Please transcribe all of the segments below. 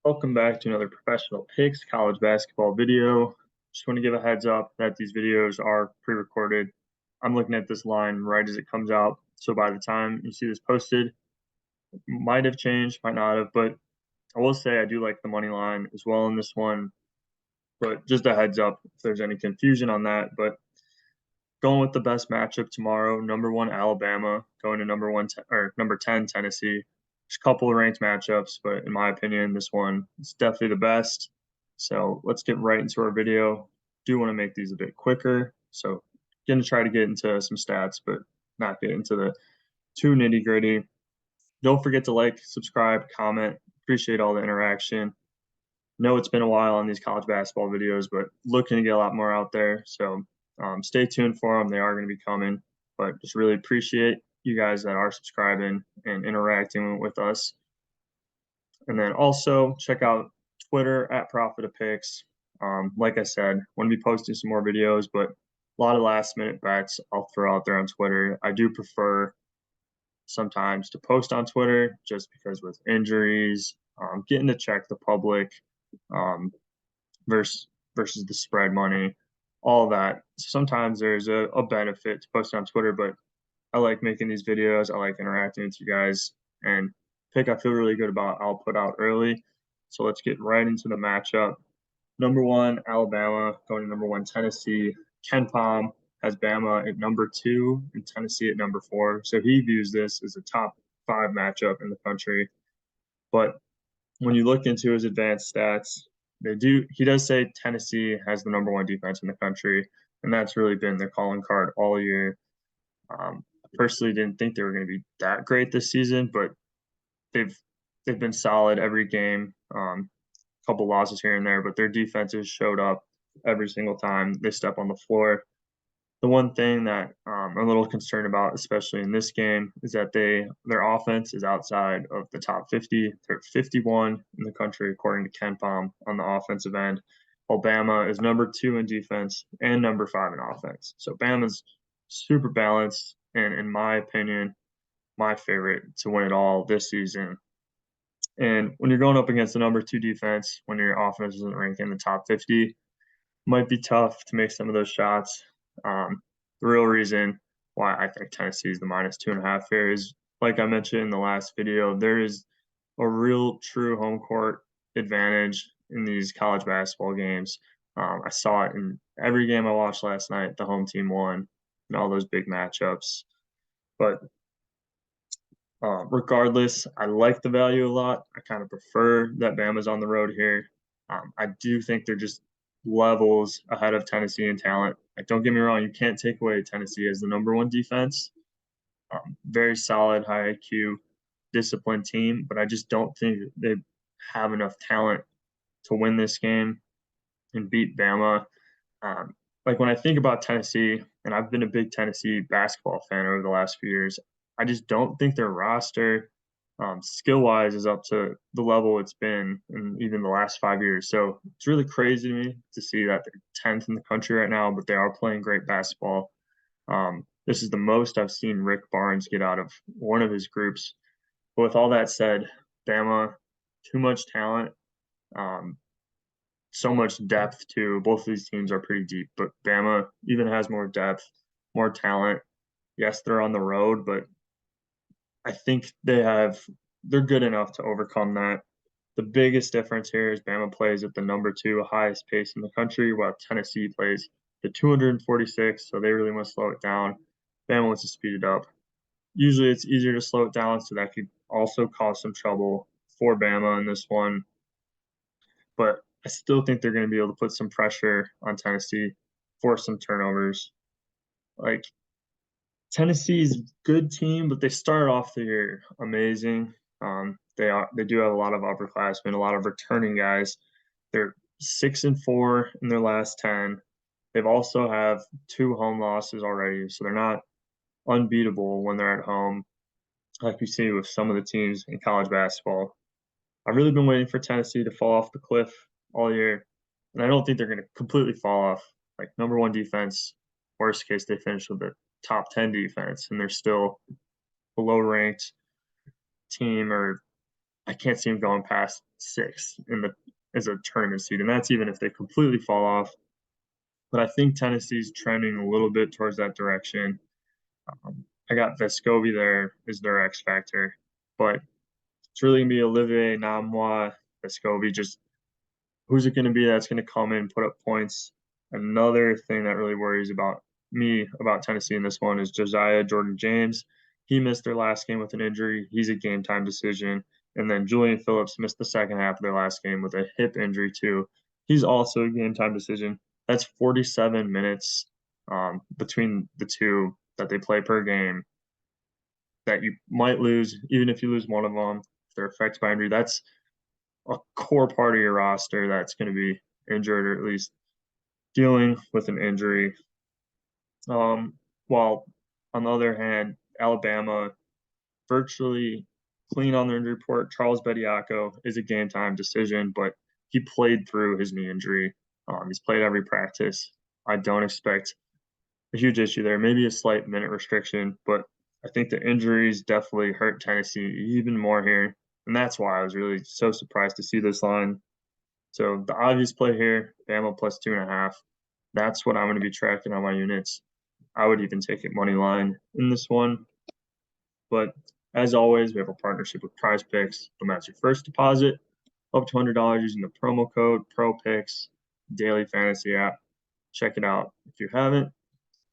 Welcome back to another Professional Picks college basketball video. Just want to give a heads up that these videos are pre-recorded. I'm looking at this line right as it comes out, so by the time you see this posted, it might have changed, might not have, but I will say I do like the money line as well in this one, but just a heads up if there's any confusion on that. But going with the best matchup tomorrow, number 1 Alabama going to number 10 Tennessee. There's a couple of ranked matchups, but in my opinion, this one is definitely the best. So let's get right into our video. Do want to make these a bit quicker, so going to try to get into some stats, but not get into the too nitty gritty. Don't forget to like, subscribe, comment. Appreciate all the interaction. Know it's been a while on these college basketball videos, but looking to get a lot more out there. So stay tuned for them. They are going to be coming, but just really appreciate you guys that are subscribing and interacting with us. And then also check out Twitter at Profit of Picks. Like I said, want to be posting some more videos, but a lot of last minute bets I'll throw out there on Twitter. I do prefer sometimes to post on Twitter just because with injuries, getting to check the public um, versus the spread money, all that. Sometimes there's a benefit to posting on Twitter, but I like making these videos. I like interacting with you guys, and pick I feel really good about. I'll put out early. So let's get right into the matchup. Number 1 Alabama going to number 1 Tennessee. KenPom has Bama at number 2 and Tennessee at number 4. So he views this as a top 5 matchup in the country. But when you look into his advanced stats, he does say Tennessee has the number 1 defense in the country, and that's really been their calling card all year. I personally didn't think they were going to be that great this season, but they've they've been solid every game. A couple losses here and there, but their defenses showed up every single time they step on the floor. The one thing that I'm a little concerned about, especially in this game, is that their offense is outside of the top 50. They're 51 in the country, according to KenPom, on the offensive end. Alabama is number 2 in defense and number 5 in offense. So Bama's super balanced, and in my opinion, my favorite to win it all this season. And when you're going up against the number 2 defense, when your offense isn't ranking in the top 50, it might be tough to make some of those shots. The real reason why I think Tennessee is the -2.5 here is, like I mentioned in the last video, there is a real true home court advantage in these college basketball games. I saw it in every game I watched last night. The home team won in all those big matchups. But regardless, I like the value a lot. I kind of prefer that Bama's on the road here. I do think they're just levels ahead of Tennessee in talent. Like, don't get me wrong, you can't take away Tennessee as the number 1 defense. Very solid, high IQ, disciplined team, but I just don't think they have enough talent to win this game and beat Bama. Like when I think about Tennessee, and I've been a big Tennessee basketball fan over the last few years, I just don't think their roster, skill wise, is up to the level it's been in even the last 5 years. So it's really crazy to me to see that they're 10th in the country right now, but they are playing great basketball. This is the most I've seen Rick Barnes get out of one of his groups. But with all that said, Bama, too much talent. Um, so much depth too. Both of these teams are pretty deep, but Bama even has more depth, more talent. Yes, they're on the road, but I think they're good enough to overcome that. The biggest difference here is Bama plays at the number 2 highest pace in the country, while Tennessee plays the 246, so they really want to slow it down. Bama wants to speed it up. Usually it's easier to slow it down, so that could also cause some trouble for Bama in this one. But I still think they're going to be able to put some pressure on Tennessee, force some turnovers. Like, Tennessee's a good team, but they started off the year amazing. They do have a lot of upperclassmen, a lot of returning guys. They're 6-4 in their last 10. They've also have 2 home losses already, so they're not unbeatable when they're at home, like we see with some of the teams in college basketball. I've really been waiting for Tennessee to fall off the cliff all year, and I don't think they're going to completely fall off. Like, number 1 defense, worst case they finish with the top 10 defense, and they're still below ranked team or I can't see them going past 6 as a tournament seed, and that's even if they completely fall off. But I think Tennessee's trending a little bit towards that direction. I got Vescovi there as their X factor, but it's really gonna be Olivier Nkamhoua, Vescovi. Just who's it gonna be that's gonna come in and put up points? Another thing that really worries about me about Tennessee in this one is Josiah Jordan James. He missed their last game with an injury. He's a game time decision. And then Julian Phillips missed the second half of their last game with a hip injury too. He's also a game time decision. That's 47 minutes between the two that they play per game that you might lose, even if you lose one of them, if they're affected by injury. That's a core part of your roster that's going to be injured or at least dealing with an injury. While on the other hand, Alabama virtually clean on their injury report. Charles Bediako is a game time decision, but he played through his knee injury. He's played every practice. I don't expect a huge issue there. Maybe a slight minute restriction, but I think the injuries definitely hurt Tennessee even more here. And that's why I was really so surprised to see this line. So the obvious play here, Bama plus 2.5. That's what I'm going to be tracking on my units. I would even take it money line in this one. But as always, we have a partnership with Prize Picks. That's your first deposit up to $100 using the promo code ProPicks Daily Fantasy app. Check it out if you haven't.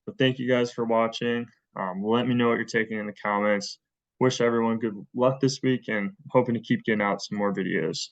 But thank you guys for watching. Let me know what you're taking in the comments. Wish everyone good luck this week and hoping to keep getting out some more videos.